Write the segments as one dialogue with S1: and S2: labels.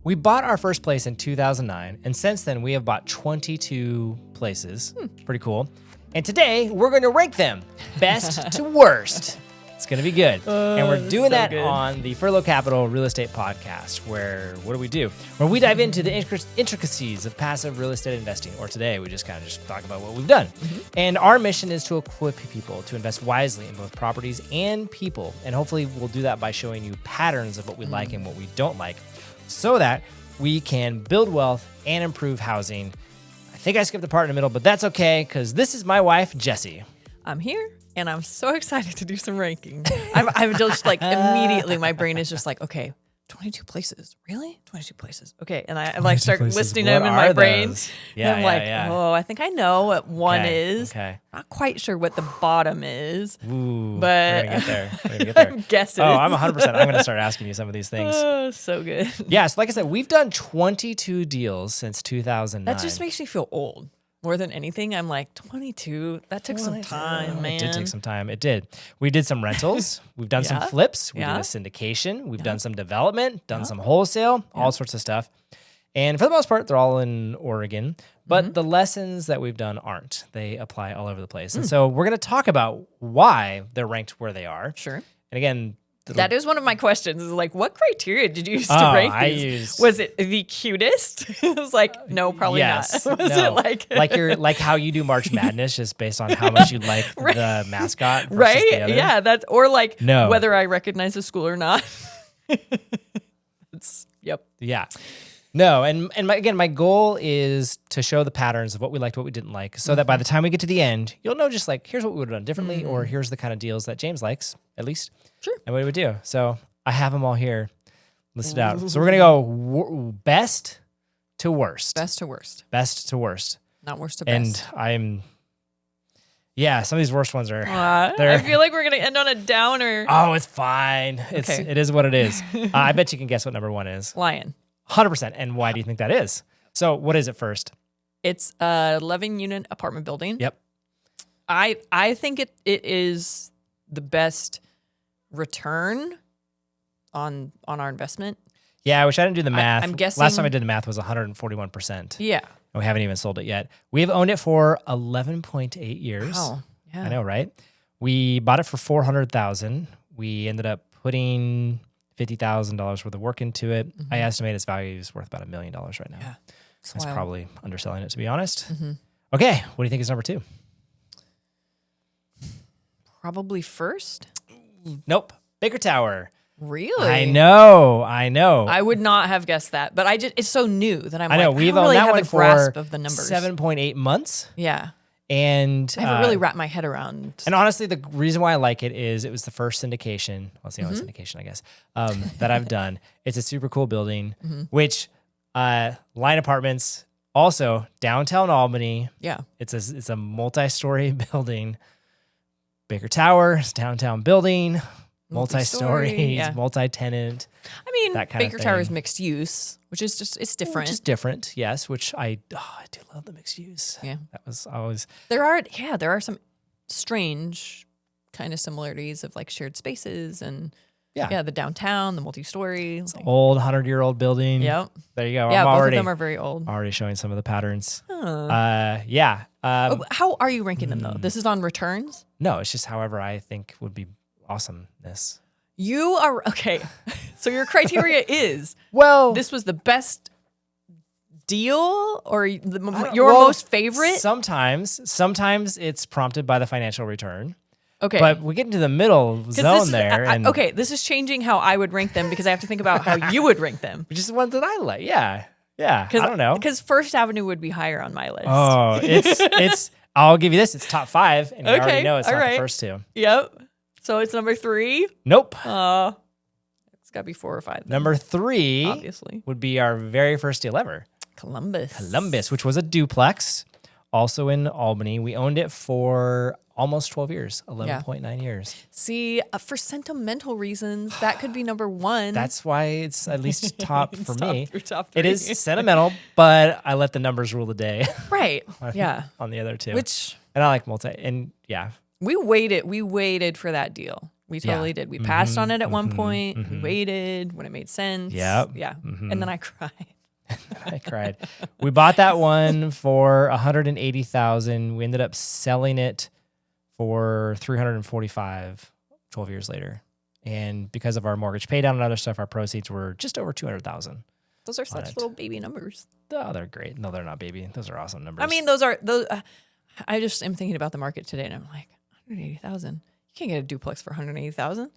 S1: We bought our first place in 2009, and since then we have bought 22 places. Pretty cool. And today we're going to rank them best to worst. It's going to be good. And we're doing that on the Furlo Capital Real Estate Podcast, where what do? Where we dive into the intricacies of passive real estate investing. Or today, we just kind of just talk about what we've done. And our mission is to equip people to invest wisely in both properties and people. And hopefully we'll do that by showing you patterns of what we like and what we don't like, so that we can build wealth and improve housing. I think I skipped the part in the middle, but that's okay, because this is my wife, Jessie.
S2: I'm here. And I'm so excited to do some ranking. I'm just like, immediately my brain is just like, okay, 22 places. Really? 22 places. Okay. And I like start listing them in my brain.
S1: Yeah,
S2: and I'm like, oh, I think I know what one is.
S1: Okay.
S2: Not quite sure what the bottom is.
S1: Ooh,
S2: but
S1: we're going to get there.
S2: I'm guessing.
S1: Oh, I'm 100%. I'm going to start asking you some of these things.
S2: Oh, so good.
S1: Yeah. So like I said, we've done 22 deals since 2009.
S2: That just makes me feel old. More than anything, I'm like, 22, that took some time, man.
S1: It did take some time. It did. We did some rentals. We've done some flips. We did a syndication. We've done some development, done some wholesale, all sorts of stuff. And for the most part, they're all in Oregon. But the lessons that we've done aren't. They apply all over the place. And so we're going to talk about why they're ranked where they are.
S2: Sure.
S1: And again,
S2: that is one of my questions. Is like, what criteria did you use to rank these? Was it the cutest? It was like, no, probably not. Was it
S1: like how you do March Madness, just based on how much you like the mascot, versus
S2: right?
S1: the other?
S2: Yeah, that's or like whether I recognize the school or not.
S1: Yeah. No, and my goal is to show the patterns of what we liked, what we didn't like, so that by the time we get to the end, you'll know just like, here's what we would have done differently, or here's the kind of deals that James likes, at least.
S2: Sure.
S1: And what he would do. So I have them all here listed out. So we're going to go best to worst.
S2: Best to worst.
S1: Best to worst.
S2: Not worst to best.
S1: And some of these worst ones are.
S2: I feel like we're going to end on a downer.
S1: Oh, it's fine. It is what it is. I bet you can guess what number one is.
S2: Lyon.
S1: 100%. And why do you think that is? So what is it first?
S2: It's a 11-unit apartment building.
S1: Yep.
S2: I think it is the best return on our investment.
S1: Yeah, I wish I didn't do the math.
S2: I'm guessing
S1: last time I did the math was 141%.
S2: Yeah.
S1: And we haven't even sold it yet. We've owned it for 11.8 years.
S2: Wow. Yeah.
S1: I know, right? We bought it for $400,000. We ended up putting $50,000 worth of work into it. I estimate its value is worth about $1 million right now.
S2: Yeah.
S1: That's probably underselling it, to be honest. Okay, what do you think is number two?
S2: Probably first.
S1: Nope. Baker Tower.
S2: Really?
S1: I know.
S2: I would not have guessed that, but it's so new that I don't
S1: we've
S2: really
S1: owned that
S2: have
S1: one
S2: a grasp of the numbers.
S1: 7.8 months.
S2: Yeah.
S1: And
S2: I haven't really wrapped my head around.
S1: And honestly, the reason why I like it is it was the first syndication. Well, it's the only syndication, I guess, that I've done. It's a super cool building, which Lyon Apartments, also downtown Albany.
S2: Yeah.
S1: It's a multi-story building. Baker Tower, downtown building, multi-story, multi-tenant.
S2: I mean, Baker Tower is
S1: thing.
S2: Mixed use, which is just, it's different.
S1: Which is different, yes, which I do love the mixed use.
S2: Yeah.
S1: That was always.
S2: There are some strange kind of similarities of like shared spaces and the downtown, the multi-story.
S1: It's old 100-year-old building.
S2: Yep.
S1: There you go.
S2: Yeah, both of them are very old.
S1: Already showing some of the patterns.
S2: Huh. How are you ranking them though? This is on returns?
S1: No, it's just however I think would be awesomeness.
S2: You are okay. So your criteria is this was the best deal or your most favorite?
S1: Sometimes it's prompted by the financial return.
S2: Okay.
S1: But we get into the middle zone there.
S2: Okay, this is changing how I would rank them because I have to think about how you would rank them.
S1: Which is the one that I like. Yeah. I don't know.
S2: Because First Avenue would be higher on my list.
S1: Oh, it's I'll give you this. It's top 5, and you already know it's not the first two.
S2: Yep. So it's number 3?
S1: Nope.
S2: It's got to be 4 or 5. Then.
S1: Number 3
S2: obviously
S1: would be our very first deal ever.
S2: Columbus,
S1: which was a duplex, also in Albany. We owned it for almost 12 years, 11.9 years.
S2: See, for sentimental reasons, that could be number 1.
S1: That's why it's at least top for me.
S2: Top 3.
S1: It is sentimental, but I let the numbers rule the day.
S2: Right.
S1: On the other two.
S2: And
S1: I like multi. And yeah.
S2: We waited for that deal. We totally did. We passed on it at one point. We waited when it made sense.
S1: Yep.
S2: Yeah. And then I cried.
S1: I cried. We bought that one for $180,000. We ended up selling it for $345 12 years later. And because of our mortgage pay down and other stuff, our proceeds were just over $200,000.
S2: Those are such little baby numbers.
S1: Oh, they're great. No, they're not baby. Those are awesome numbers.
S2: I mean, those are those. I just am thinking about the market today, and I'm like, 180,000. You can't get a duplex for 180,000.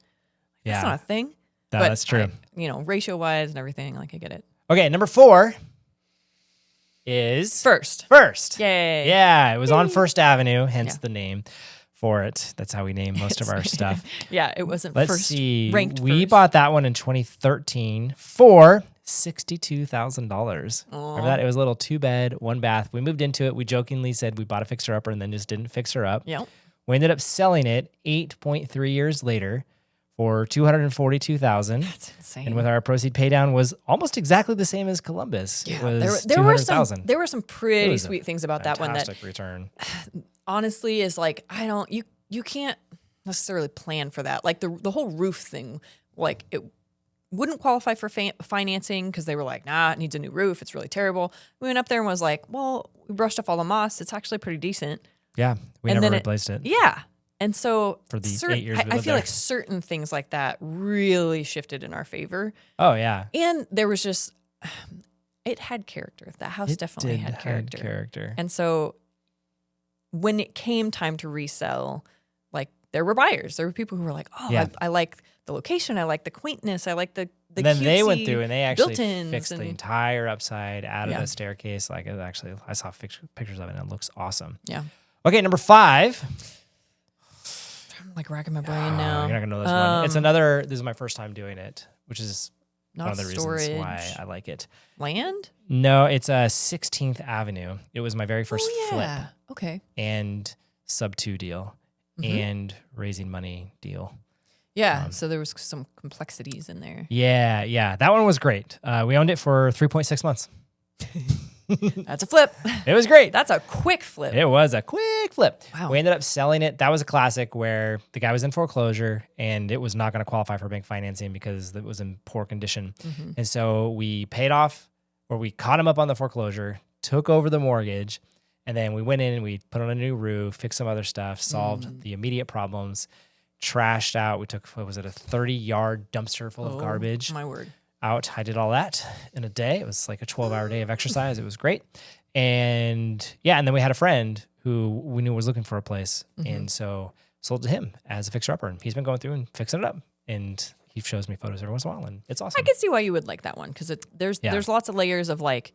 S2: That's not a thing.
S1: No, that's true.
S2: Ratio wise and everything, like I get it.
S1: Okay, number 4 is
S2: First.
S1: Yay! Yeah, it was on First Avenue, hence the name for it. That's how we name most of our stuff.
S2: Yeah, it wasn't
S1: Let's
S2: first
S1: see.
S2: ranked
S1: We
S2: first.
S1: bought that one in 2013 for $62,000. Remember that? It was a little 2-bed, 1-bath. We moved into it. We jokingly said we bought a fixer-upper and then just didn't fix her up.
S2: Yep.
S1: We ended up selling it 8.3 years later for $242,000.
S2: That's insane.
S1: And with our proceed pay down was almost exactly the same as Columbus.
S2: Yeah,
S1: It was
S2: there were
S1: $200,000.
S2: some pretty sweet things about that one that
S1: Fantastic return.
S2: honestly is like you can't necessarily plan for that. Like the whole roof thing, like it wouldn't qualify for financing because they were like, nah, it needs a new roof. It's really terrible. We went up there and was like, well, we brushed off all the moss. It's actually pretty decent.
S1: Yeah, we
S2: And
S1: never
S2: then
S1: replaced it.
S2: Yeah. And so
S1: For the 8 years we
S2: I
S1: lived
S2: feel
S1: there.
S2: like certain things like that really shifted in our favor.
S1: Oh, yeah.
S2: And there was just, it had character. That house
S1: It
S2: definitely
S1: did
S2: had
S1: have
S2: character. And so when it came time to resell, like there were buyers. There were people who were like, oh, I like the location. I like the quaintness. I like the
S1: And then they went
S2: cutesy
S1: through and they actually
S2: built-ins
S1: fixed the
S2: and-
S1: entire upside, added
S2: Yeah.
S1: a staircase. Like it actually, I saw pictures of it and it looks awesome.
S2: Yeah.
S1: Okay, number 5.
S2: I'm like racking my brain
S1: Oh,
S2: now.
S1: you're not gonna know this one. It's another. This is my first time doing it, which is one
S2: Not
S1: of the
S2: storage.
S1: reasons why I like it.
S2: Land?
S1: No, it's 16th Avenue. It was my very first flip
S2: Okay.
S1: and sub 2 deal and raising money deal.
S2: Yeah. So there was some complexities in there.
S1: Yeah. That one was great. We owned it for 3.6 months.
S2: That's a flip.
S1: It was great.
S2: That's a quick flip.
S1: It was a quick flip.
S2: Wow.
S1: We ended up selling it. That was a classic where the guy was in foreclosure and it was not going to qualify for bank financing because it was in poor condition. And so we paid off, or we caught him up on the foreclosure, took over the mortgage, and then we went in and we put on a new roof, fixed some other stuff, solved the immediate problems, trashed out. We took, what was it, a 30-yard dumpster full of garbage
S2: My word.
S1: out. I did all that in a day. It was like a 12-hour day of exercise. It was great. And then we had a friend who we knew was looking for a place. And so sold to him as a fixer-upper. And he's been going through and fixing it up. And he shows me photos every once in a while, and it's awesome.
S2: I can see why you would like that one because there's lots of layers of like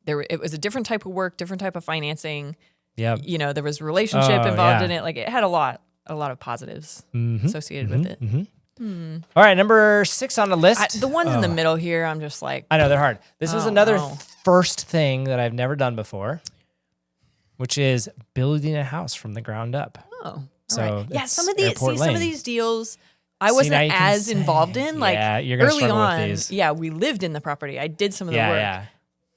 S2: it was a different type of work, different type of financing.
S1: Yeah.
S2: There was relationship involved in it. Like it had a lot of positives associated with it.
S1: All right, number 6 on the list.
S2: The ones in the middle here, I'm just like,
S1: I know they're hard. This was another
S2: no.
S1: first thing that I've never done before, which is building a house from the ground up.
S2: oh,
S1: So
S2: all right. Yeah,
S1: it's
S2: some of
S1: Airport
S2: these deals I
S1: See,
S2: wasn't
S1: now you can
S2: as
S1: say-
S2: involved in. Like
S1: Yeah, you're gonna
S2: early
S1: struggle with
S2: on,
S1: these.
S2: yeah, we lived in the property. I did some of the
S1: Yeah,
S2: work.
S1: yeah.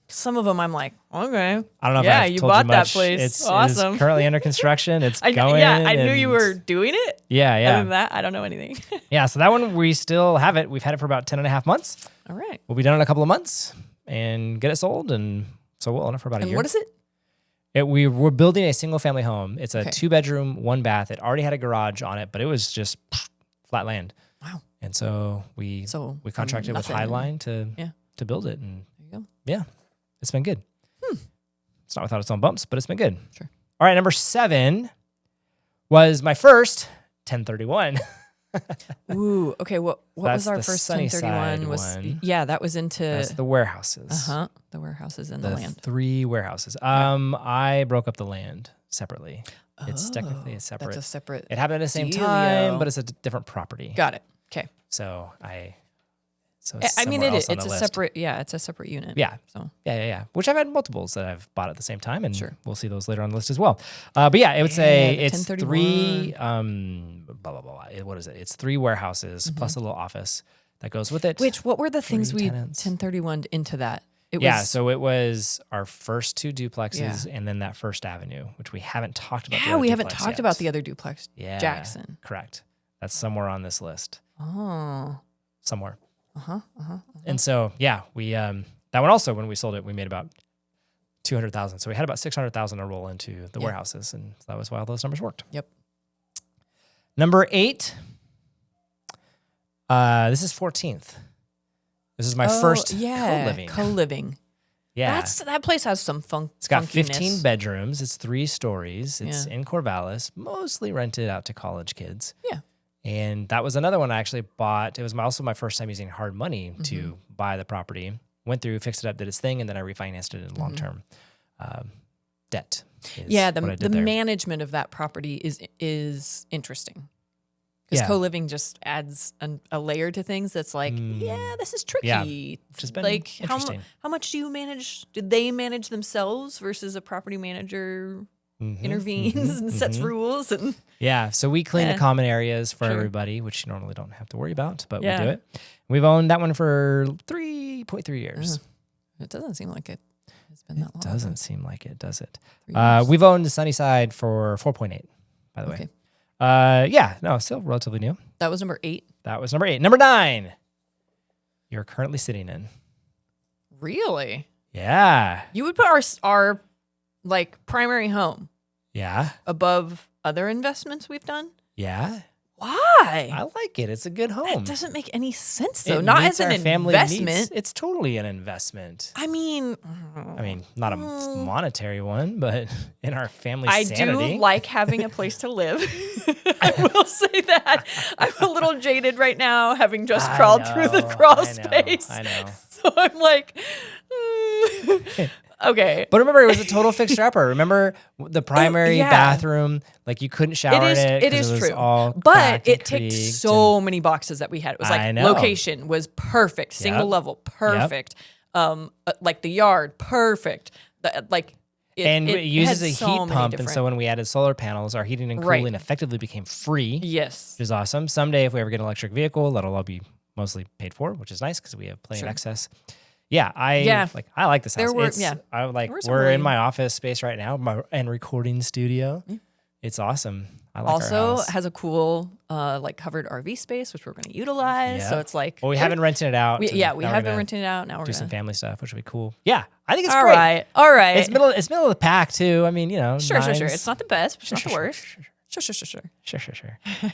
S2: Some of them I'm like, okay.
S1: I don't know if
S2: Yeah,
S1: I've
S2: you
S1: told
S2: bought
S1: you
S2: that
S1: much.
S2: place.
S1: It's
S2: Awesome.
S1: currently under construction. It's
S2: I
S1: going.
S2: I knew you
S1: and-
S2: were doing it.
S1: Yeah,
S2: Other
S1: yeah.
S2: than that, I don't know anything.
S1: Yeah, so that one, we still have it. We've had it for about 10 and a half months.
S2: All right.
S1: We'll be done in a couple of months and get it sold. And so we'll own it for about a
S2: And
S1: year.
S2: what is it?
S1: We're building a single family home. It's a
S2: Okay.
S1: 2-bedroom, 1-bath. It already had a garage on it, but it was just flat land.
S2: Wow.
S1: And so we contracted with
S2: nothing.
S1: Highline to build it. And
S2: There you go.
S1: yeah, it's been good. It's not without its own bumps, but it's been good.
S2: Sure.
S1: All right, number 7 was my first 1031.
S2: Ooh. Okay. What
S1: That's
S2: was our
S1: the
S2: first
S1: Sunnyside
S2: 1031? Was
S1: one.
S2: that was into
S1: That's the warehouses.
S2: the warehouses and the
S1: The
S2: land.
S1: 3 warehouses. I broke up the land separately. It's technically a separate.
S2: That's a separate.
S1: It happened at the same
S2: dealio.
S1: time, but it's a different property.
S2: Got it. Okay.
S1: So it's
S2: I mean,
S1: somewhere
S2: it
S1: else
S2: is.
S1: on
S2: It's
S1: the
S2: a
S1: list.
S2: separate. Yeah, it's a separate unit.
S1: Yeah.
S2: So
S1: Yeah. Which I've had multiples that I've bought at the same time, and
S2: Sure.
S1: we'll see those later on the list as well. But yeah, it would say
S2: the
S1: it's
S2: 1031.
S1: 3 blah blah blah. What is it? It's 3 warehouses plus a little office that goes with it.
S2: what were the things we
S1: tenants.
S2: 1031 into that? It
S1: Yeah, so it was our first 2 duplexes
S2: Yeah.
S1: and then that First Avenue, which we haven't talked about. the
S2: Yeah,
S1: other
S2: we haven't
S1: duplex
S2: talked
S1: yet.
S2: about the other duplex.
S1: Yeah,
S2: Jackson.
S1: Correct. That's somewhere on this list.
S2: Oh.
S1: Somewhere. And so, yeah, we that one also, when we sold it, we made about $200,000. So we had about $600,000 to roll into the warehouses, and that was why all those numbers worked.
S2: Yep.
S1: Number 8. This is 14th. This is my first co-living.
S2: Co-living.
S1: Yeah.
S2: That place has some
S1: It's got 15 bedrooms. It's 3 stories. It's in Corvallis, mostly rented out to college kids.
S2: Yeah.
S1: And that was another one I actually bought. It was also my first time using hard money to buy the property. Went through, fixed it up, did its thing, and then I refinanced it in long-term debt.
S2: The management of that property is interesting. Because co-living just adds a layer to things that's like, this is tricky.
S1: Yeah, which has been
S2: like
S1: interesting.
S2: How much do you manage? Did they manage themselves versus a property manager intervenes and sets rules? And
S1: so we clean the common areas for everybody, which you normally don't have to worry about, but we do it. We've owned that one for 3.3 years.
S2: It doesn't seem like it has been that long.
S1: It doesn't seem like it, does it? We've owned the Sunnyside for 4.8, by the way. Still relatively new.
S2: That was number 8.
S1: That was number 8. Number 9, you're currently sitting in.
S2: Really?
S1: Yeah.
S2: You would put our like primary home above other investments we've done?
S1: Yeah.
S2: Why?
S1: I like it. It's a good home.
S2: That doesn't make any sense, though.
S1: It
S2: Not
S1: meets
S2: as an
S1: our family
S2: investment.
S1: needs. It's totally an investment.
S2: I mean,
S1: not a monetary one, but in our family sanity.
S2: I do like having a place to live. I will say that. I'm a little jaded right now, having just crawled through the crawl space.
S1: I know.
S2: So I'm like, okay.
S1: But remember, it was a total fixer-upper. Remember the primary bathroom? Like, you couldn't shower in it.
S2: It is
S1: it was
S2: true.
S1: All
S2: but it ticked so many boxes that we had. It was like
S1: know.
S2: Location was perfect. Single level, perfect. Like the yard, perfect.
S1: It uses a heat pump. And so when we added solar panels, our heating and cooling effectively became free.
S2: Yes.
S1: Which is awesome. Someday, if we ever get an electric vehicle, that'll all be mostly paid for, which is nice because we have plenty of excess. I like this house. We're in my office space right now, and recording studio. Yeah. It's awesome. I like our house.
S2: Also has a cool covered RV space, which we're going to utilize. Yeah. So it's like,
S1: we haven't rented it out.
S2: We have been renting it out. Now we're
S1: do some family stuff, which would be cool. Yeah, I think it's
S2: all
S1: great.
S2: All right.
S1: It's middle of the pack too. I mean,
S2: Sure. It's not the best, but it's not the worst. Sure.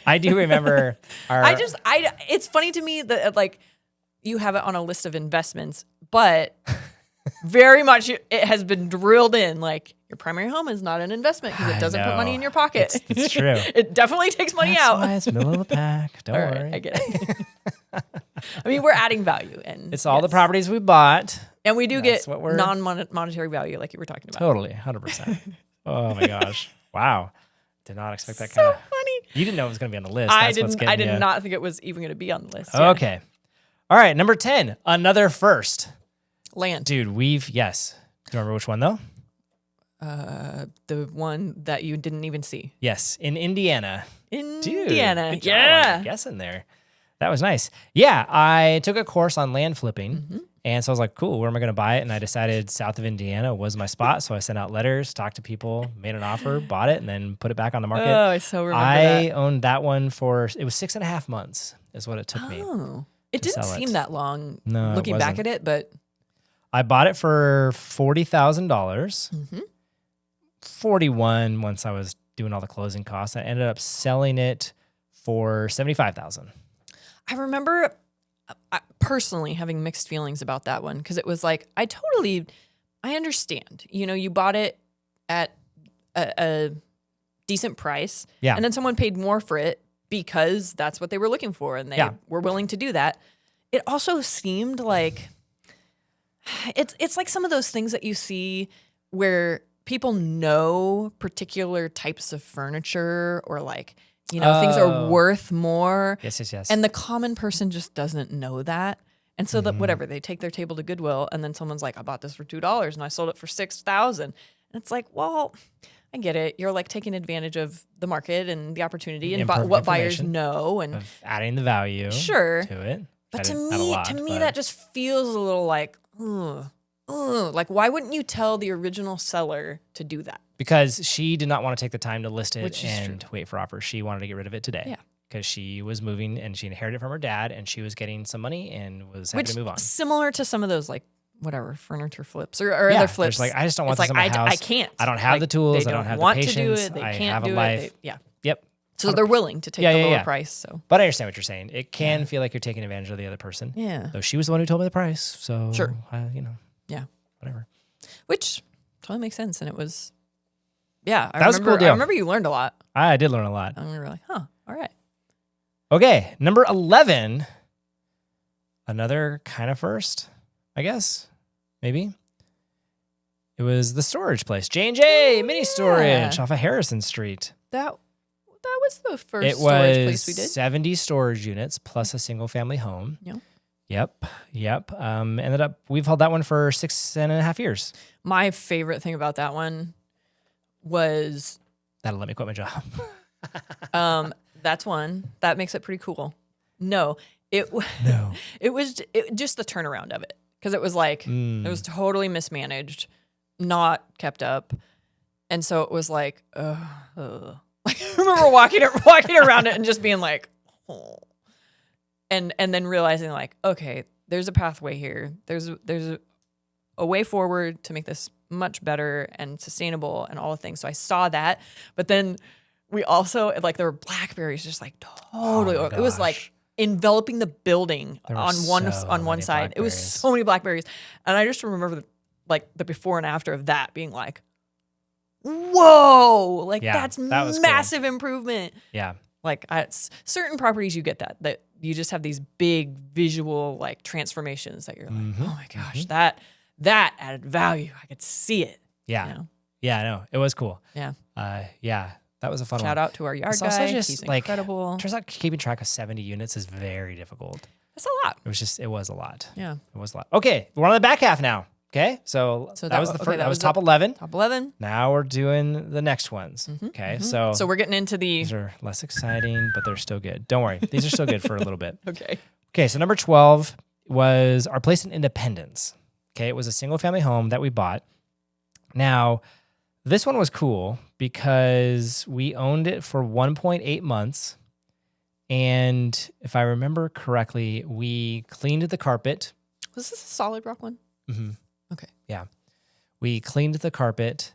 S1: I do remember
S2: it's funny to me that you have it on a list of investments, but very much it has been drilled in like your primary home is not an investment because it doesn't put money in your pocket.
S1: It's true.
S2: It definitely takes money out.
S1: Why it's middle of the pack. Don't worry.
S2: I get it. I mean, we're adding value, and
S1: it's all the properties we bought,
S2: and we do get non-monetary value, like you were talking about.
S1: Totally, 100%. Oh my gosh! Wow, did not expect that
S2: so
S1: kind of.
S2: Funny.
S1: You didn't know it was going to be on the list.
S2: I did not think it was even going to be on the list.
S1: Okay. All right, number 10, another first.
S2: Land.
S1: Dude, Do you remember which one, though?
S2: The one that you didn't even see.
S1: Yes, in Indiana.
S2: Indiana.
S1: Dude, good job on guessing there. That was nice. Yeah, I took a course on land flipping, and so I was like, cool, where am I going to buy it? And I decided south of Indiana was my spot, so I sent out letters, talked to people, made an offer, bought it, and then put it back on the market.
S2: Oh, I so remember that.
S1: I owned that one it was 6.5 months is what it took me.
S2: It didn't seem that long looking back at it, but
S1: I bought it for $40,000. 41 once I was doing all the closing costs. I ended up selling it for $75,000.
S2: I remember personally having mixed feelings about that one because it was like I understand. You bought it at a decent price, and then someone paid more for it because that's what they were looking for, and they were willing to do that. It also seemed like it's like some of those things that you see where people know particular types of furniture or things are worth more.
S1: Yes.
S2: And the common person just doesn't know that. And so they take their table to Goodwill and then someone's like, I bought this for $2 and I sold it for $6,000. And it's like, well, I get it. You're taking advantage of the market and the opportunity and what buyers know and
S1: of adding the value
S2: to
S1: it.
S2: But to me, that just feels a little like, why wouldn't you tell the original seller to do that?
S1: Because she did not want to take the time to list it and wait for offers. She wanted to get rid of it today.
S2: Yeah.
S1: because she was moving and she inherited from her dad and she was getting some money and was happy to move on.
S2: Similar to some of those like whatever furniture flips or other flips.
S1: Like I just don't want
S2: it's
S1: this
S2: like,
S1: in my house.
S2: I can't.
S1: I don't have
S2: like,
S1: the tools.
S2: They
S1: I don't have
S2: want
S1: the patience.
S2: to do it. They
S1: I
S2: can't
S1: have
S2: do
S1: a life.
S2: It.
S1: Yep.
S2: So they're willing to take the lower price. So,
S1: but I understand what you're saying. It can feel like you're taking advantage of the other person.
S2: Yeah.
S1: Though she was the one who told me the price. So
S2: sure.
S1: Yeah. Whatever.
S2: Which totally makes sense. And it was, that
S1: was a cool deal.
S2: I remember you learned a lot.
S1: I did learn a lot.
S2: And we were like, all right.
S1: Okay. Number 11. Another kind of first, I guess. Maybe. It was the storage place. J&J Mini Storage off of Harrison Street.
S2: That was the first storage place we did.
S1: 70 storage units plus a single family home. Yep. We've held that one for 6.5 years.
S2: My favorite thing about that one was
S1: that'll let me quit my job.
S2: That's one that makes it pretty cool. It was just the turnaround of it, because it was like it was totally mismanaged, not kept up, and so it was like like I remember walking around it and just being like, oh. And then realizing like, okay, there's a pathway here. There's a way forward to make this much better and sustainable and all the things. So I saw that, but then we also like there were blackberries just like totally. It was like enveloping the building on one side. It was so many blackberries, and I just remember like the before and after of that being like, whoa, like that massive improvement.
S1: Yeah.
S2: Like certain properties you get that you just have these big visual like transformations that you're like, oh my gosh, that added value. I could see it.
S1: Yeah.
S2: You know?
S1: Yeah, I know. It was cool.
S2: Yeah.
S1: That was a fun one.
S2: Shout out to our yard
S1: it's
S2: guy.
S1: Also just,
S2: he's
S1: like,
S2: incredible.
S1: Turns out keeping track of 70 units is very difficult.
S2: That's a lot.
S1: It was a lot.
S2: Yeah.
S1: It was a lot. Okay, we're on the back half now. Okay, so that was the first. That was top 11.
S2: Top 11.
S1: Now we're doing the next ones. Okay, so
S2: we're getting into
S1: these are less exciting, but they're still good. Don't worry, these are still good for a little bit.
S2: Okay,
S1: so number 12 was our place in Independence. Okay, it was a single family home that we bought. Now, this one was cool because we owned it for 1.8 months, and if I remember correctly, we cleaned the carpet.
S2: Was this a solid rock one?
S1: Mm-hmm.
S2: Okay.
S1: Yeah. We cleaned the carpet.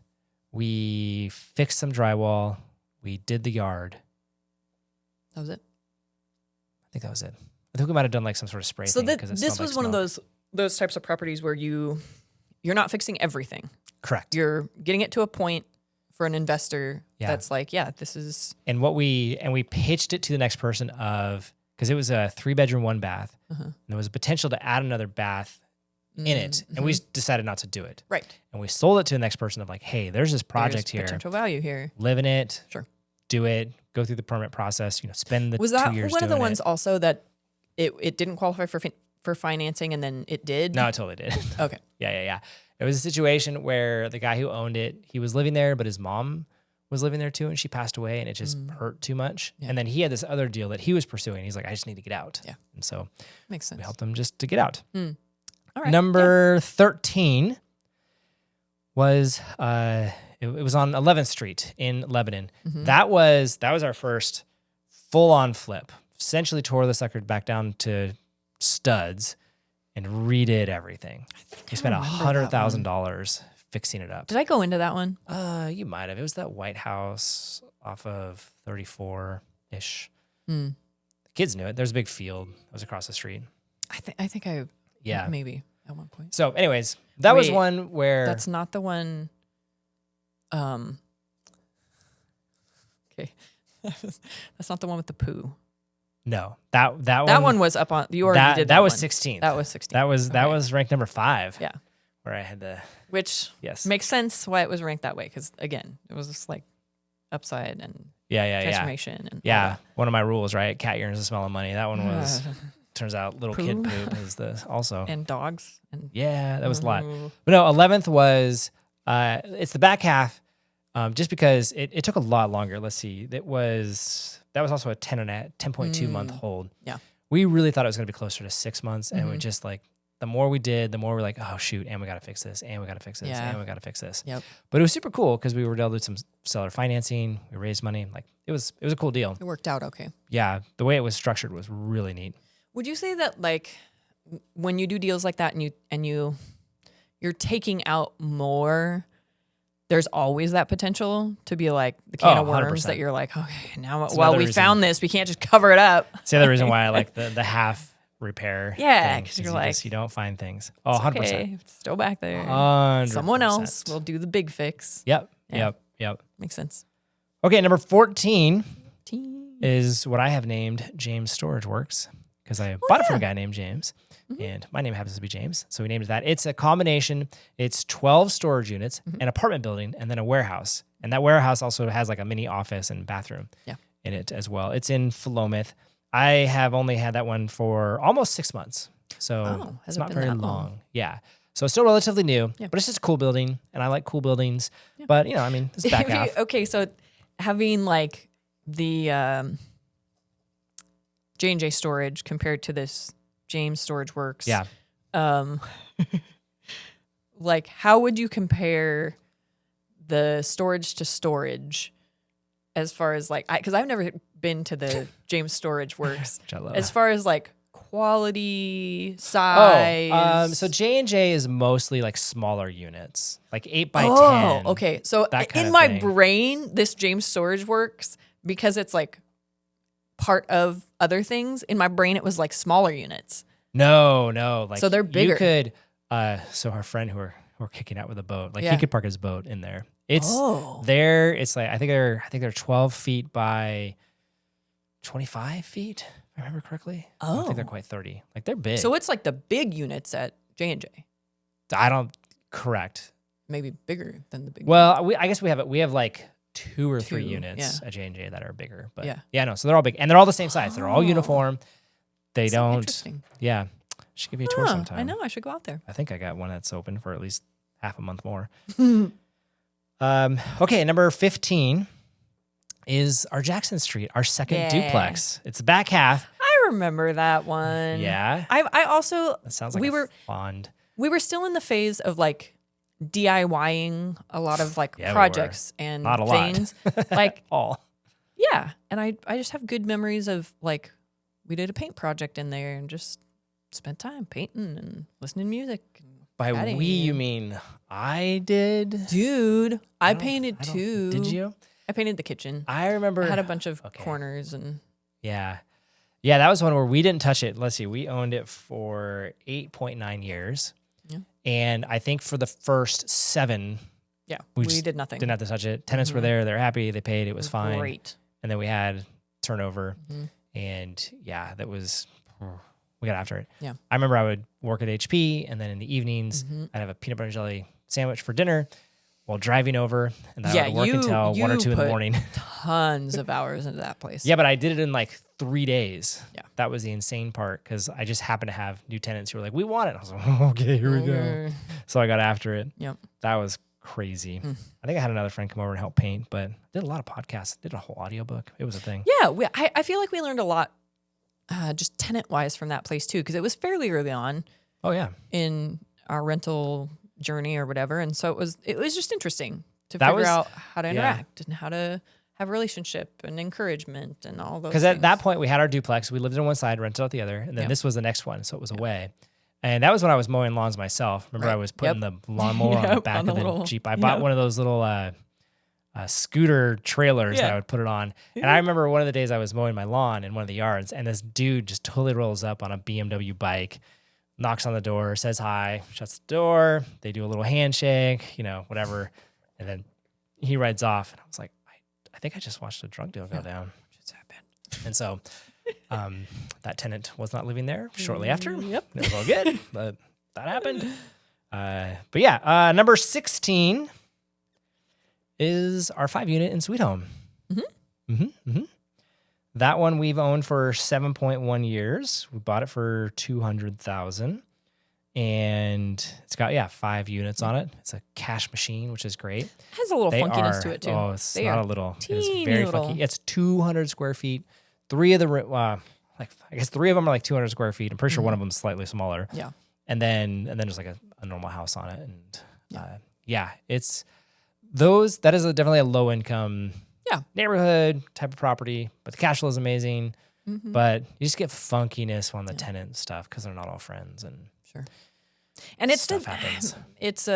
S1: We fixed some drywall. We did the yard.
S2: That was it?
S1: I think that was it. I think we might have done like some sort of spray thing.
S2: This was one of those types of properties where you're not fixing everything.
S1: Correct.
S2: You're getting it to a point for an investor that's like, this is...
S1: And we pitched it to the next person because it was a 3-bedroom, 1 bath. And there was a potential to add another bath in it, and we decided not to do it.
S2: Right.
S1: And we sold it to the next person of like, hey, there's this project here.
S2: Potential value here.
S1: Live in it.
S2: Sure.
S1: Do it. Go through the permit process. Spend the 2 years
S2: Was that one of the ones
S1: it.
S2: Also that it didn't qualify for financing and then it did?
S1: No, it totally did.
S2: Okay.
S1: Yeah. It was a situation where the guy who owned it, he was living there, but his mom was living there too, and she passed away, and it just hurt too much. Yeah. And then he had this other deal that he was pursuing. He's like, I just need to get out. Yeah. And so
S2: makes sense.
S1: We helped him just to get out.
S2: All right.
S1: Number 13 was it was on 11th Street in Lebanon. That was our first full-on flip. Essentially tore the sucker back down to studs and redid everything. We spent $100,000 fixing it up.
S2: Did I go into that one?
S1: You might have. It was that White House off of 34-ish. The kids knew it. There's a big field. It was across the street.
S2: I think I maybe at one point.
S1: So anyways, that was one where...
S2: That's not the one... Okay. That's not the one with the poo.
S1: No. That
S2: one was up on... You already did that
S1: was
S2: one.
S1: 16th.
S2: That was 16th.
S1: That was ranked number 5.
S2: Yeah.
S1: Where I had the...
S2: Which makes sense why it was ranked that way, because, again, it was just like upside and transformation. And all that.
S1: One of my rules, right? Cat urine is the smell of money. That one was... Turns out little kid poop is the also.
S2: And dogs.
S1: That was a lot. But no, 11th was... it's the back half, just because it took a lot longer. Let's see. That was also a 10.2 month hold.
S2: Yeah.
S1: We really thought it was going to be closer to 6 months, and we just like the more we did, the more we're like, oh shoot, and we got to fix this, and we got to fix this,
S2: Yeah.
S1: and we got to fix this.
S2: Yep.
S1: But it was super cool because we were able to do some seller financing. We raised money. Like it was a cool deal.
S2: It worked out okay.
S1: Yeah, the way it was structured was really neat.
S2: Would you say that like when you do deals like that and you're taking out more, there's always that potential to be like the can of worms
S1: 100%.
S2: that you're like, okay, now
S1: That's
S2: well,
S1: another
S2: we
S1: reason.
S2: found this, we can't just cover it up.
S1: It's the other reason why I like the half repair.
S2: Yeah,
S1: thing,
S2: 'cause
S1: 'cause
S2: you're
S1: you
S2: like,
S1: just, you don't find things. Oh,
S2: It's
S1: 100%.
S2: okay, it's still back there.
S1: 100%.
S2: Someone else will do the big fix.
S1: Yep.
S2: Yeah.
S1: Yep.
S2: Makes sense.
S1: Okay, number 14
S2: Teen.
S1: is what I have named James Storage Works because I bought it from a
S2: yeah.
S1: guy named James,
S2: Mhm.
S1: and my name happens to be James, so we named it that. It's a combination. It's 12 storage units, an apartment building, and then a warehouse. And that warehouse also has like a mini office and bathroom
S2: Yeah.
S1: in it as well. It's in Philomath. I have only had that one for almost 6 months, so
S2: Oh,
S1: it's
S2: has it
S1: not
S2: been
S1: very
S2: that
S1: long.
S2: long?
S1: Yeah, so it's still relatively new,
S2: Yeah.
S1: but it's just a cool building, and I like cool buildings. But I mean, it's back half.
S2: Okay, so having like the J&J storage compared to this James Storage Works.
S1: Yeah.
S2: Like how would you compare the storage to storage as far as like, because I've never been to the James Storage Works,
S1: Which I love.
S2: as far as like quality, size.
S1: So J&J is mostly like smaller units, like 8 by 10.
S2: Oh, okay. So
S1: that kind
S2: in
S1: of
S2: my
S1: thing.
S2: brain, this James Storage Works, because it's like part of other things, in my brain it was like smaller units.
S1: No, like
S2: So they're bigger.
S1: You could, so our friend who we're kicking out with a boat, like
S2: Yeah.
S1: he could park his boat in there. It's
S2: Oh.
S1: there. It's like I think they're 12 feet by 25 feet. If I remember correctly. I don't think they're
S2: Oh.
S1: quite 30. Like they're big.
S2: So it's like the big units at J&J,
S1: I don't correct.
S2: maybe bigger than the big.
S1: Well, I guess we have like 2 or 3
S2: Two,
S1: units
S2: yeah.
S1: at J&J that are bigger, but
S2: Yeah.
S1: no. So they're all big and they're all the same size. They're all
S2: Oh.
S1: uniform. They
S2: So
S1: don't.
S2: interesting.
S1: Yeah. Should give you a tour sometime.
S2: I know. I should go out there.
S1: I think I got one that's open for at least half a month more. Okay, number 15 is our Jackson Street, our second
S2: Yeah.
S1: duplex. It's the back half.
S2: I remember that one.
S1: Yeah.
S2: I also
S1: That sounds like
S2: we
S1: a
S2: were
S1: fond.
S2: we were still in the phase of like DIYing a lot of like
S1: Yeah, we were.
S2: projects and
S1: Not a lot.
S2: things. Like
S1: All.
S2: yeah, and I just have good memories of like we did a paint project in there and just spent time painting and listening to music.
S1: By
S2: Adding
S1: we, you
S2: in.
S1: mean I did?
S2: Dude, I
S1: don't-
S2: painted
S1: I don't-
S2: too.
S1: Did you?
S2: I painted the kitchen.
S1: I remember.
S2: I had a bunch of
S1: Okay.
S2: corners and
S1: Yeah. Yeah, that was one where we didn't touch it. Let's see. We owned it for 8.9 years.
S2: Yeah.
S1: And I think for the first 7,
S2: yeah,
S1: We
S2: we
S1: just
S2: did nothing.
S1: didn't have to touch it. Tenants were there. They're happy. They paid. It was fine.
S2: Great.
S1: And then we had turnover.
S2: Mhm.
S1: And yeah, that was, we got after it.
S2: Yeah.
S1: I remember I would work at HP and then in the evenings,
S2: Mhm.
S1: I'd have a peanut butter and jelly sandwich for dinner while driving over. And then
S2: Yeah,
S1: I would work
S2: you-
S1: until 1 or
S2: you
S1: 2 in the
S2: put-
S1: morning.
S2: Tons of hours into that place.
S1: Yeah, but I did it in like 3 days.
S2: Yeah.
S1: That was the insane part because I just happened to have new tenants who were like, we want it. I was like, okay, here we go.
S2: Okay.
S1: So I got after it.
S2: Yep.
S1: That was crazy.
S2: Mm.
S1: I think I had another friend come over and help paint, but did a lot of podcasts, did a whole audiobook. It was a thing.
S2: Yeah, I feel like we learned a lot just tenant wise from that place too, because it was fairly early on
S1: Oh, yeah.
S2: in our rental journey or whatever. And so it was just interesting to
S1: That
S2: figure
S1: was-
S2: out how to
S1: yeah.
S2: interact and how to have relationship and encouragement and all those
S1: Because at that
S2: things.
S1: point, we had our duplex. We lived on one side, rented out the other. And then
S2: Yep.
S1: this was the next one. So it was away. And that was when I was mowing lawns myself. Remember,
S2: Right.
S1: I was putting
S2: Yep.
S1: the lawnmower on the
S2: Yep,
S1: back
S2: on
S1: of
S2: the
S1: the
S2: little-
S1: Jeep. I bought
S2: yep.
S1: one of those little scooter trailers that
S2: Yeah.
S1: I would put it on. And I remember one of the days I was mowing my lawn in one of the yards, and this dude just totally rolls up on a BMW bike, knocks on the door, says hi, shuts the door. They do a little handshake, whatever. And then he rides off. And I was like, I think I just watched a drug deal go down.
S2: It's happened.
S1: And so that tenant was not living there shortly after.
S2: Yep.
S1: It was all good, but that happened. But yeah, number 16 is our 5-unit in Sweet Home. That one we've owned for 7.1 years. We bought it for $200,000, and it's got 5 units on it. It's a cash machine, which is great.
S2: Has a little
S1: They
S2: funkiness
S1: are-
S2: to it too.
S1: Oh, it's
S2: They
S1: not
S2: are
S1: a little. It is
S2: teeny
S1: very
S2: little.
S1: funky. It's 200 square feet. 3 of the I guess 3 of them are like 200 square feet. I'm pretty sure one of them is slightly smaller.
S2: Yeah.
S1: and then there's like a normal house on it, and it's that is definitely a low income neighborhood type of property, but the cash flow is amazing. But you just get funkiness on the tenant stuff because they're not all friends, and
S2: and it's
S1: stuff happens.
S2: It's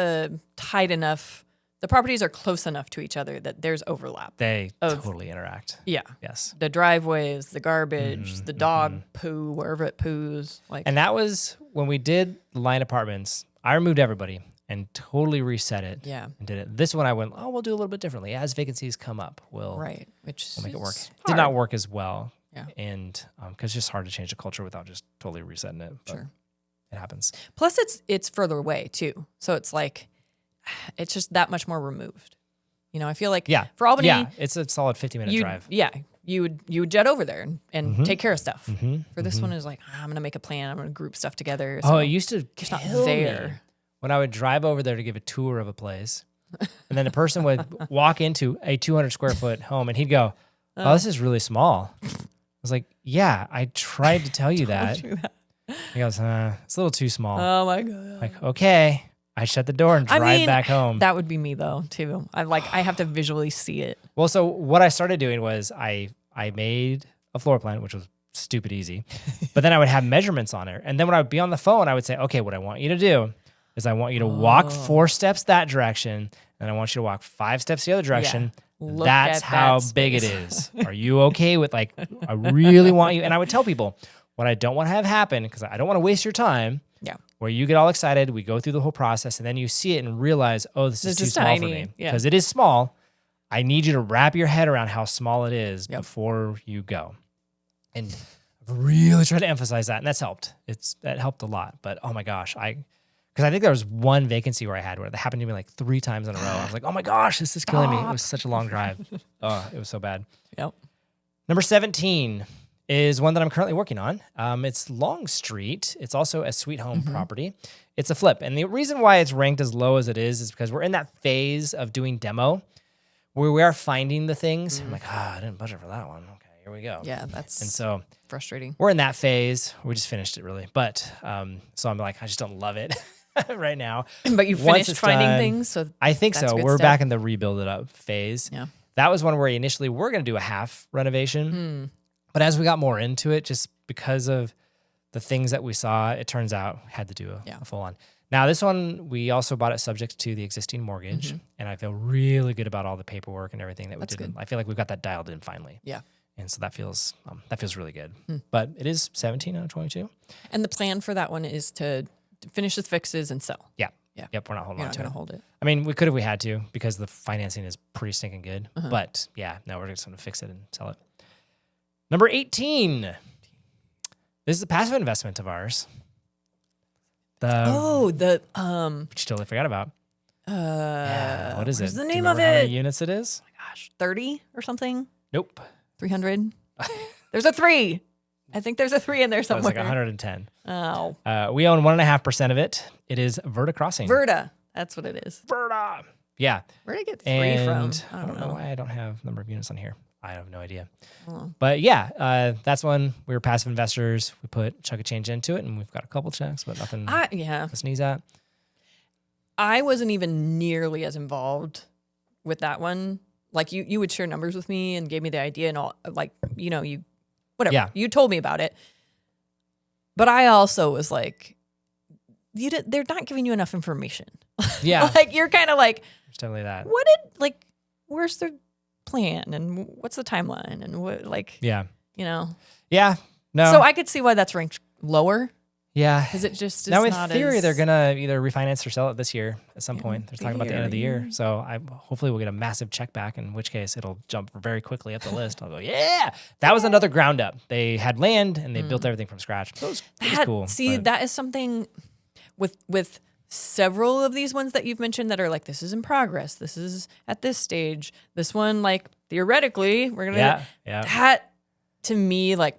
S2: tight enough. The properties are close enough to each other that there's overlap.
S1: They totally interact.
S2: Yeah.
S1: Yes.
S2: The driveways, the garbage, the dog poo, wherever it poos.
S1: And that was when we did the Lyon apartments. I removed everybody and totally reset it.
S2: Yeah.
S1: And did it. This one I went, we'll do a little bit differently. As vacancies come up, we'll
S2: make it
S1: work.
S2: Hard.
S1: Did not work as well.
S2: Yeah.
S1: And because it's just hard to change the culture without just totally resetting it. But it happens.
S2: Plus, it's further away too. So it's like, it's just that much more removed. You know, I feel like for Albany,
S1: it's a solid 50-minute drive.
S2: Yeah, you would jet over there and take care of stuff. For this one is like, I'm gonna make a plan. I'm gonna group stuff together. So
S1: it used to kill me when I would drive over there to give a tour of a place, and then the person would walk into a 200 square foot home, and he'd go, "Oh, this is really small." I was like, "Yeah, I tried to tell you that." He goes, "It's a little too small."
S2: Oh my god!
S1: Like, okay. I shut the door and drive back home.
S2: That would be me though too. I have to visually see it.
S1: Well, so what I started doing was I made a floor plan, which was stupid easy, but then I would have measurements on it. And then when I would be on the phone, I would say, okay, what I want you to do is I want you to walk 4 steps that direction, and I want you to walk 5 steps the other direction.
S2: Yeah.
S1: That's how big it is. Are you okay with I really want you? And I would tell people what I don't want to have happen, because I don't want to waste your time.
S2: Yeah.
S1: Where you get all excited, we go through the whole process, and then you see it and realize, this is too small for me. Because it is small. I need you to wrap your head around how small it is before you go. And I've really tried to emphasize that, and that's helped. That helped a lot. But oh my gosh, because I think there was one vacancy where that happened to me like 3 times in a row. I was like, oh my gosh, this is killing me. It was such a long drive. It was so bad.
S2: Yep.
S1: Number 17 is one that I'm currently working on. It's Long Street. It's also a sweet home property. It's a flip. And the reason why it's ranked as low as it is because we're in that phase of doing demo where we are finding the things. I'm like, I didn't budget for that one. Okay, here we go.
S2: Yeah, that's
S1: and so
S2: frustrating.
S1: We're in that phase. We just finished it really. But so I'm like, I just don't love it right now.
S2: But you finished finding things? So
S1: I think so. We're back in the rebuild it up phase.
S2: Yeah.
S1: That was one where initially we're going to do a half renovation. But as we got more into it, just because of the things that we saw, it turns out we had to do a full on. Now, this one, we also bought it subject to the existing mortgage, and I feel really good about all the paperwork and everything that we did. I feel like we've got that dialed in finally.
S2: Yeah.
S1: And so that feels really good. But it is 17 out of 22.
S2: And the plan for that one is to finish the fixes and sell.
S1: Yeah. Yep, we're not holding on to it.
S2: You're not going to hold it.
S1: I mean, we could if we had to, because the financing is pretty stinking good. But yeah, no, we're just going to fix it and sell it. Number 18. This is a passive investment of ours. Which you totally forgot about. What is it?
S2: What's the name
S1: Do you
S2: of
S1: remember how
S2: it?
S1: many units it is?
S2: Oh my gosh, 30 or something?
S1: Nope.
S2: 300? There's a 3. I think there's a 3 in there somewhere.
S1: It's like 110.
S2: Oh.
S1: We own 1.5% of it. It is Verta Crossing.
S2: Verta. That's what it is.
S1: Verta. Yeah.
S2: Where did I get 3 from?
S1: I don't know why I don't have number of units on here. I have no idea.
S2: Oh.
S1: But yeah, that's when we were passive investors. We put chunk of change into it, and we've got a couple checks, but nothing to sneeze at.
S2: I wasn't even nearly as involved with that one. Like you would share numbers with me and gave me the idea and all. Like whatever.
S1: Yeah.
S2: You told me about it, but I also was like, they're not giving you enough information.
S1: Yeah.
S2: Like you're kind of like,
S1: there's definitely that.
S2: Where's the plan and what's the timeline and what
S1: yeah.
S2: Yeah.
S1: No.
S2: So I could see why that's ranked lower.
S1: Yeah.
S2: Because it just is
S1: now in
S2: not
S1: theory
S2: as...
S1: they're gonna either refinance or sell it this year at some point. They're talking about the end of the year. So hopefully we'll get a massive check back, in which case it'll jump very quickly up the list. I'll go, yeah. That was another ground up. They had land and they built everything from scratch. It was cool.
S2: See, that is something with several of these ones that you've mentioned that are like, this is in progress. This is at this stage. This one, like, theoretically, we're going to...
S1: Yeah.
S2: That, to me, like...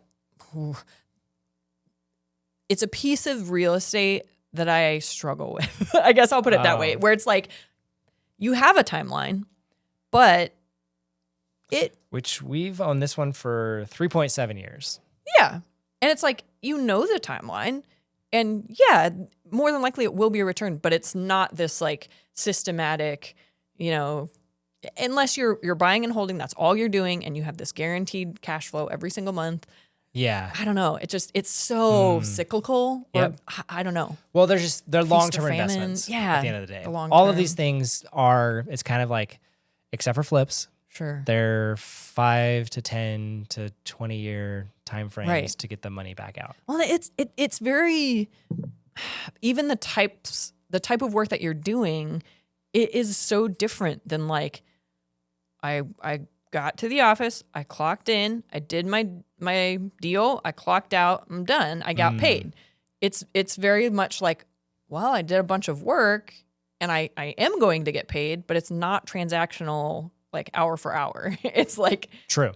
S2: It's a piece of real estate that I struggle with. I guess I'll put it that way, where it's like, you have a timeline, but
S1: Which we've owned this one for 3.7 years.
S2: Yeah. And it's like, the timeline. And more than likely it will be a return, but it's not this like systematic, unless you're buying and holding, that's all you're doing, and you have this guaranteed cash flow every single month.
S1: Yeah.
S2: I don't know. It's so cyclical. Or,
S1: Yep.
S2: I don't know.
S1: Well, they're long-term
S2: famine.
S1: investments
S2: Yeah,
S1: at the end of the day.
S2: the long
S1: All of
S2: term.
S1: these things it's kind of like, except for flips,
S2: Sure.
S1: they're 5 to 10 to 20-year time frames
S2: Right.
S1: to get the money back out.
S2: Well, it's very, even the type of work that you're doing, it is so different than like, I got to the office, I clocked in, I did my deal, I clocked out, I'm done, I got paid. It's very much like, well, I did a bunch of work and I am going to get paid, but it's not transactional like hour for hour. It's like,
S1: True.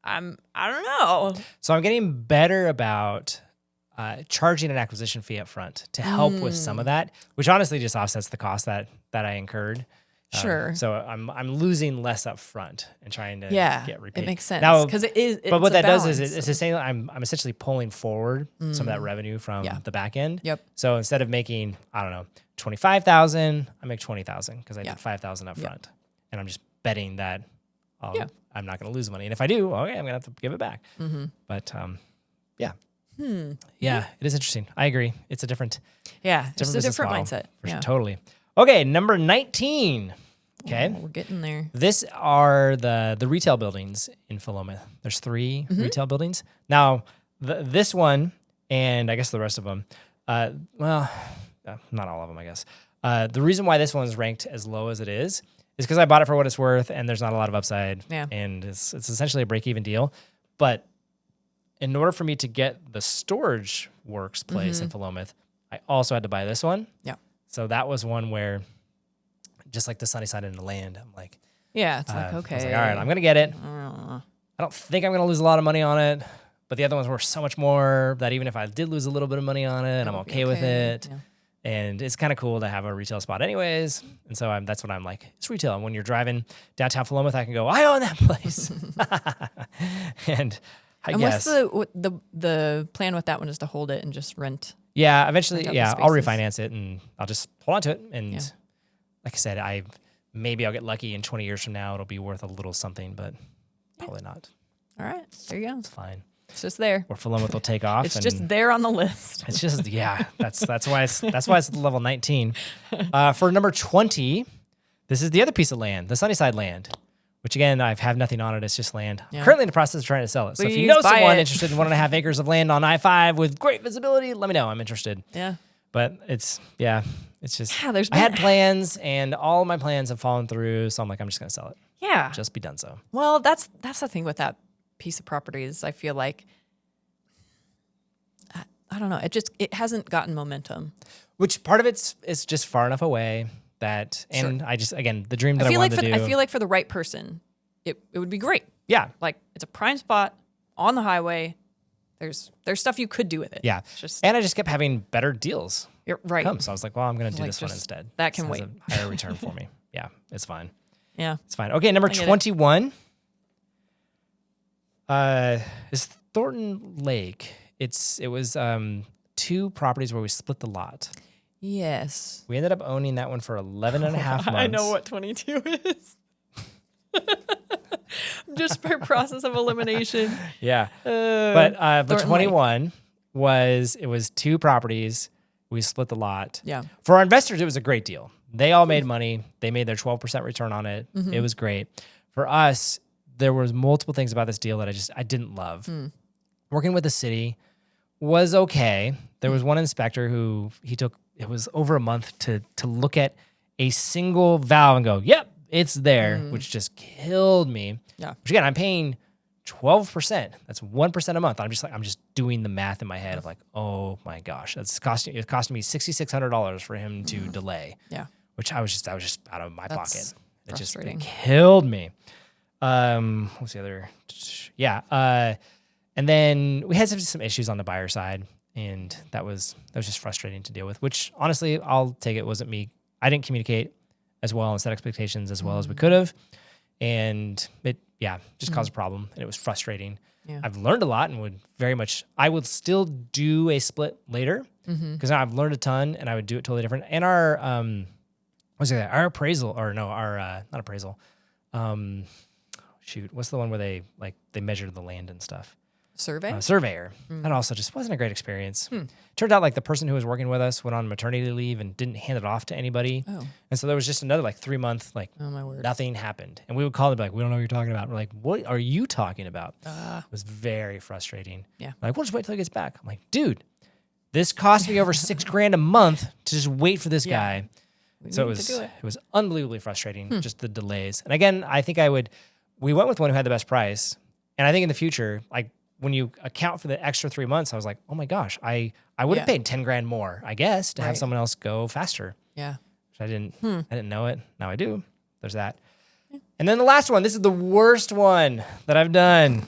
S2: I don't know.
S1: So I'm getting better about charging an acquisition fee up front to help with some of that, which honestly just offsets the cost that I incurred.
S2: Sure.
S1: So I'm losing less up front and trying to get repaid.
S2: It makes sense
S1: Now,
S2: because it is.
S1: but what that does is
S2: balance.
S1: it's the same. I'm essentially pulling forward some of that revenue from the back end.
S2: Yep.
S1: So instead of making, I don't know, 25,000, I make 20,000 because I did 5,000 up front, and I'm just betting that I'm not going to lose money. And if I do, okay, I'm going to have to give it back. But yeah, it is interesting. I agree. It's a different.
S2: Yeah, it's a
S1: business
S2: different
S1: model,
S2: mindset.
S1: for sure.
S2: Yeah.
S1: Totally. Okay, number 19. Okay.
S2: Oh, we're getting there.
S1: This are the retail buildings in Philomath. There's 3 retail buildings. Now, this one, and I guess the rest of them, not all of them, I guess. The reason why this one's ranked as low as it is because I bought it for what it's worth, and there's not a lot of upside.
S2: Yeah.
S1: And it's essentially a break-even deal. But in order for me to get the storage works place in Philomath, I also had to buy this one.
S2: Yeah.
S1: So that was one where, just like the Sunnyside and the land, I'm like,
S2: Yeah, it's like,
S1: I was
S2: okay.
S1: like, all right, I'm going to get it. I don't think I'm going to lose a lot of money on it, but the other ones were so much more that even if I did lose a little bit of money on it, I'm
S2: It'll be
S1: okay with
S2: okay.
S1: it.
S2: Yeah.
S1: And it's kind of cool to have a retail spot anyways. And so that's what I'm like, it's retail. And when you're driving downtown Philomath, I can go, I own that place. and I guess.
S2: What's the plan with that one is to hold it and just rent?
S1: Yeah, eventually,
S2: Rent out the
S1: I'll
S2: spaces.
S1: refinance it and I'll just hold on to it. And like I said, maybe I'll get lucky in 20 years from now. It'll be worth a little something, but probably not.
S2: All right, there you go.
S1: It's fine.
S2: It's just there.
S1: Or Philomath will take off.
S2: It's just there on the list.
S1: It's just, that's why it's level 19. For number 20, this is the other piece of land, the Sunnyside land, which again, I have nothing on it. It's just land.
S2: Yeah.
S1: I'm currently in the process of trying to sell it. So if you
S2: Please
S1: know
S2: buy
S1: someone
S2: it.
S1: interested in 1.5 acres of land on I-5 with great visibility, let me know. I'm interested.
S2: Yeah.
S1: But it's just,
S2: Yeah,
S1: I had plans and all of my plans have fallen through. So I'm like, I'm just going to sell it.
S2: Yeah.
S1: Just be done so.
S2: Well, that's the thing with that piece of property is I feel like, I don't know, it hasn't gotten momentum.
S1: Which part of it's just far enough away that, and I just, again, the dream that I wanted to do.
S2: I feel like for the right person, it would be great.
S1: Yeah.
S2: Like it's a prime spot on the highway. There's stuff you could do with it.
S1: Yeah.
S2: It's just
S1: And I just kept having better deals
S2: you're right.
S1: come. So I was like, well, I'm going to do
S2: Like,
S1: this one
S2: just-
S1: instead.
S2: that can
S1: This has
S2: wait.
S1: a higher return for me. Yeah, it's fine.
S2: Yeah.
S1: It's fine. Okay, number
S2: get it.
S1: 21 is Thornton Lake. It was 2 properties where we split the lot.
S2: Yes.
S1: We ended up owning that one for 11 and a half months.
S2: I know what 22 is. Just by process of elimination.
S1: Yeah. But
S2: Thornton
S1: 21 was 2 properties. We split the lot.
S2: Yeah.
S1: For our investors, it was a great deal. They all made money. They made their 12% return on it. It was great. For us, there was multiple things about this deal that I didn't love. Working with the city was okay. There was one inspector who it was over a month to look at a single valve and go, yep, it's there, which just killed me.
S2: Yeah.
S1: Which again, I'm paying 12%. That's 1% a month. I'm just doing the math in my head of like, oh my gosh, it's costing me $6,600 for him to delay.
S2: Yeah.
S1: Which I was just out of my
S2: That's
S1: pocket. It just
S2: frustrating.
S1: killed me. What's the other? Yeah. And then we had some issues on the buyer side, and that was just frustrating to deal with. Which honestly, I'll take it. It wasn't me. I didn't communicate as well and set expectations as well as we could have, and it yeah, just caused a problem, and it was frustrating.
S2: Yeah.
S1: I've learned a lot and I would still do a split later because now I've learned a ton and I would do it totally different. And our, our appraisal not appraisal. What's the one where they measured the land and stuff?
S2: Surveyor.
S1: That also just wasn't a great experience. Turned out the person who was working with us went on maternity leave and didn't hand it off to anybody.
S2: Oh.
S1: And so there was just another 3 month,
S2: Oh my word.
S1: nothing happened. And we would call them we don't know what you're talking about. We're like, what are you talking about? It was very frustrating.
S2: Yeah.
S1: We'll just wait till he gets back. I'm like, dude, this cost me over $6,000 a month to just wait for this guy. So it was unbelievably frustrating, just the delays. And again, I think we went with one who had the best price. And I think in the future, when you account for the extra 3 months, I was like, oh my gosh, I would have paid $10,000 more, I guess, to have someone else go faster.
S2: Yeah.
S1: Which I didn't know it. Now I do. There's that. And then the last one, this is the worst one that I've done.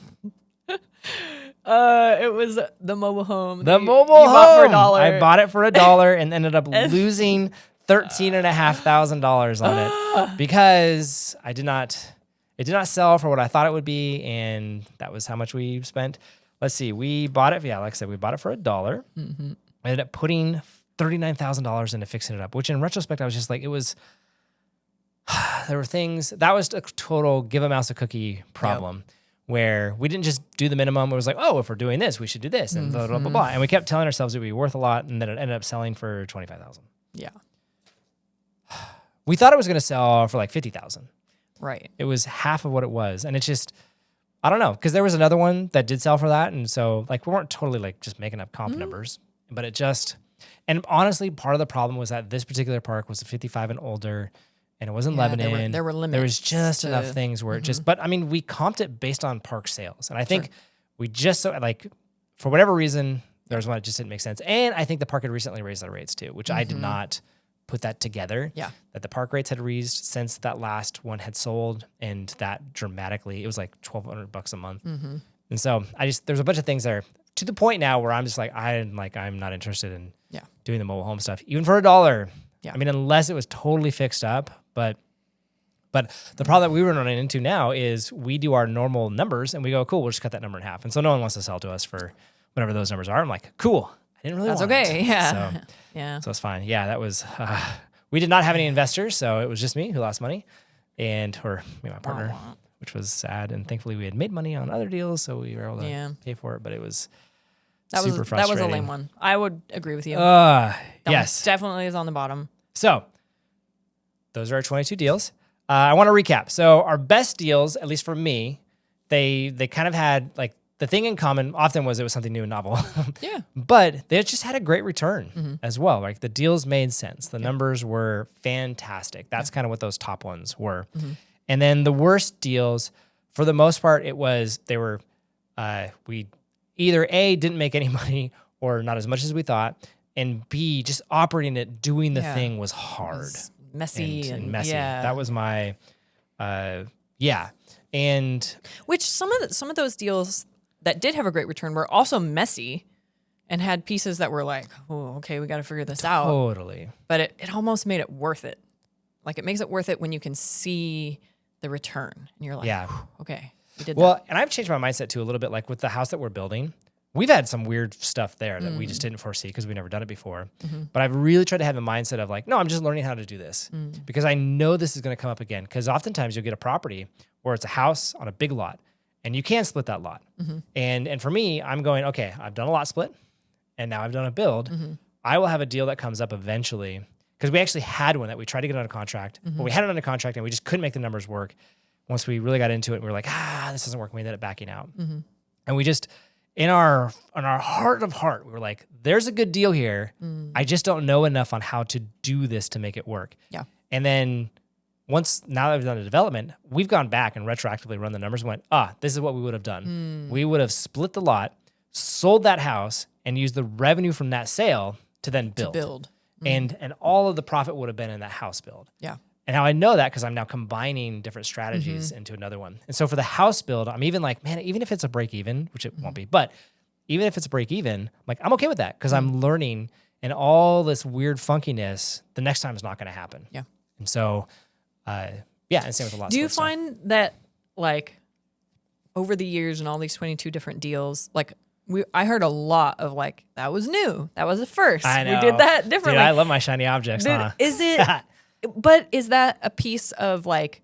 S2: It was the mobile home.
S1: The mobile home.
S2: Bought for $1.
S1: I bought it for $1 and ended up losing $13,500 on it because it did not sell for what I thought it would be, and that was how much we spent. Let's see, we bought it. Yeah, like I said, we bought it for $1. I ended up putting $39,000 into fixing it up, which in retrospect, I was just it was. There were things that was a total give a mouse a cookie problem, where we didn't just do the minimum. It was if we're doing this, we should do this, and blah blah blah blah. And we kept telling ourselves it would be worth a lot, and then it ended up selling for $25,000.
S2: Yeah.
S1: We thought it was going to sell for $50,000.
S2: Right.
S1: It was half of what it was. And it's just, I don't know, because there was another one that did sell for that. And so we weren't totally just making up comp numbers, but it just, and honestly, part of the problem was that this particular park was a 55 and older, and it was in Lebanon.
S2: There were limits.
S1: There was just enough things where it just, but I mean, we comped it based on park sales. And I think we just, for whatever reason, there was one that just didn't make sense. And I think the park had recently raised their rates too, which I did not put that together.
S2: Yeah. That
S1: the park rates had raised since that last one had sold, and that dramatically, it was $1,200 a month. And so there's a bunch of things there to the point now where I'm just I'm not interested in doing the mobile home stuff, even for $1. Yeah. I mean, unless it was totally fixed up, but the problem that we were running into now is we do our normal numbers and we go, cool, we'll just cut that number in half. And so no one wants to sell to us for whatever those numbers are. I'm like, cool. I didn't really want
S2: okay.
S1: it.
S2: Yeah.
S1: So,
S2: yeah.
S1: So it's fine. Yeah, that was, we did not have any investors, so it was just me who lost money, or my partner, which was sad. And thankfully we had made money on other deals, so we were able to pay for it, but it was super frustrating.
S2: That was a lame one. I would agree with you.
S1: Yes.
S2: Definitely is on the bottom.
S1: So those are our 22 deals. I want to recap. So our best deals, at least for me, they kind of had the thing in common often was it was something new and novel.
S2: Yeah.
S1: But they just had a great return as well. The deals made sense. The numbers were fantastic. That's kind of what those top ones were. And then the worst deals, for the most part, we either A, didn't make any money or not as much as we thought, and B, just operating it, doing the thing was hard. It was
S2: messy
S1: and messy.
S2: Yeah.
S1: That was my, And
S2: which some of those deals that did have a great return were also messy and had pieces that were oh, okay, we got to figure this out.
S1: Totally.
S2: But it almost made it worth it. It makes it worth it when you can see the return and you're okay, we did that.
S1: And I've changed my mindset too a little bit. With the house that we're building, we've had some weird stuff there that we just didn't foresee because we've never done it before. But I've really tried to have a mindset of no, I'm just learning how to do this because I know this is going to come up again. Because oftentimes you'll get a property where it's a house on a big lot and you can split that lot. And for me, I'm going, okay, I've done a lot split and now I've done a build. I will have a deal that comes up eventually because we actually had one that we tried to get under contract, but we had it under contract and we just couldn't make the numbers work. Once we really got into it, we were like, this doesn't work. We ended up backing out. And we just, in our heart of heart, we were like, there's a good deal here. I just don't know enough on how to do this to make it work.
S2: Yeah.
S1: And then now that we've done the development, we've gone back and retroactively run the numbers and went, this is what we would have done. We would have split the lot, sold that house, and used the revenue from that sale to then build. And all of the profit would have been in that house build. Yeah. And how I know that because I'm now combining different strategies into another one. And so for the house build, I'm even man, even if it's a break even, which it won't be, but even if it's a break even, I'm okay with that because I'm learning, and all this weird funkiness the next time is not going to happen.
S2: Yeah.
S1: And so, and same with a lot.
S2: Do you find that over the years and all these 22 different deals, like I heard a lot of like, that was new. That was a first.
S1: I know.
S2: We did that differently.
S1: Dude, I love my shiny objects,
S2: Dude,
S1: huh?
S2: Is it, but is that a piece of like,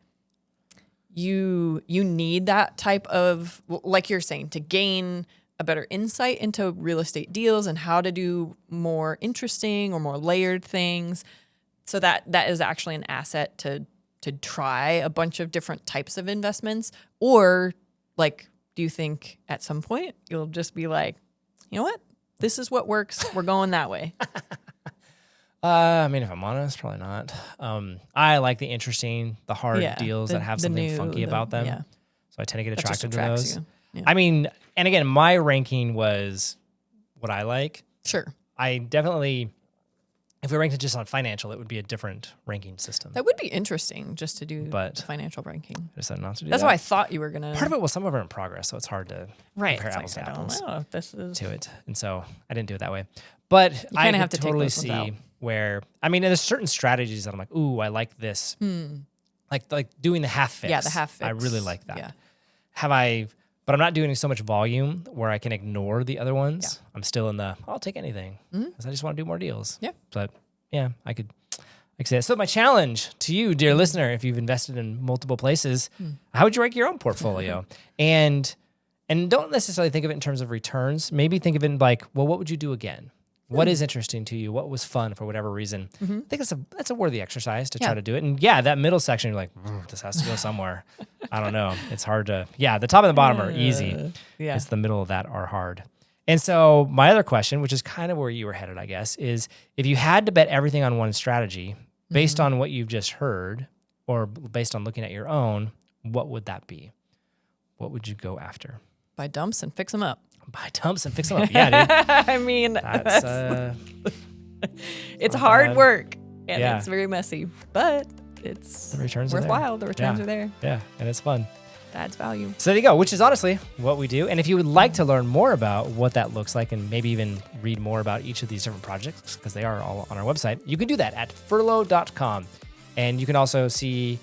S2: you need that type of, like you're saying, to gain a better insight into real estate deals and how to do more interesting or more layered things, so that is actually an asset to try a bunch of different types of investments? Or like, do you think at some point you'll just be like, you know what, this is what works, we're going that way?
S1: I mean, if I'm honest, probably not. I like the interesting, the hard deals that have something funky about them.
S2: Yeah.
S1: So I tend to get
S2: That just
S1: attracted to
S2: attracts
S1: those.
S2: you. Yeah.
S1: I mean, and again, my ranking was what I like.
S2: Sure.
S1: I definitely, if we ranked it just on financial, it would be a different ranking system.
S2: That would be interesting just to do
S1: But
S2: the financial ranking.
S1: I decided not to do
S2: That's
S1: that.
S2: why I thought you were going to.
S1: Part of it was some of it in progress, so it's hard to compare
S2: It's
S1: apples
S2: like,
S1: to
S2: I don't
S1: apples
S2: know if this is.
S1: to it. And so I didn't do it that way. But I
S2: kinda
S1: could
S2: have to take
S1: totally
S2: those ones out.
S1: see where, I mean, there's certain strategies that I'm like, ooh, I like this. Like doing the half fix.
S2: Yeah, the half fix.
S1: I really like that.
S2: Yeah.
S1: But I'm not doing so much volume where I can ignore the other ones.
S2: Yeah.
S1: I'm still in the, I'll take anything because I just want to do more deals.
S2: Yeah.
S1: But yeah, I could say that. So my challenge to you, dear listener, if you've invested in multiple places, how would you rank your own portfolio? And don't necessarily think of it in terms of returns. Maybe think of it in like, well, what would you do again? What is interesting to you? What was fun for whatever reason? I think that's a worthy exercise to try to do it. And yeah, that middle section, you're like, this has to go somewhere. I don't know. It's hard to, the top and the bottom are easy.
S2: Yeah.
S1: It's the middle of that are hard. And so my other question, which is kind of where you were headed, I guess, is if you had to bet everything on one strategy based on what you've just heard or based on looking at your own, what would that be? What would you go after?
S2: Buy dumps and fix them up.
S1: Buy dumps and fix them up. Yeah, dude.
S2: I mean,
S1: That's
S2: it's hard work and
S1: Yeah.
S2: it's very messy, but it's
S1: the returns are there.
S2: worthwhile. The returns
S1: Yeah.
S2: are there.
S1: Yeah, and it's fun.
S2: Adds value.
S1: So there you go, which is honestly what we do. And if you would like to learn more about what that looks like and maybe even read more about each of these different projects, because they are all on our website, you can do that at furlo.com. And you can also see,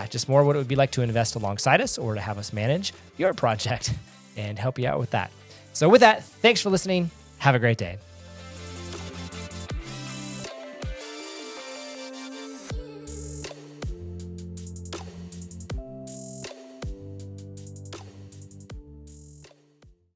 S1: just more what it would be like to invest alongside us or to have us manage your project and help you out with that. So with that, thanks for listening. Have a great day.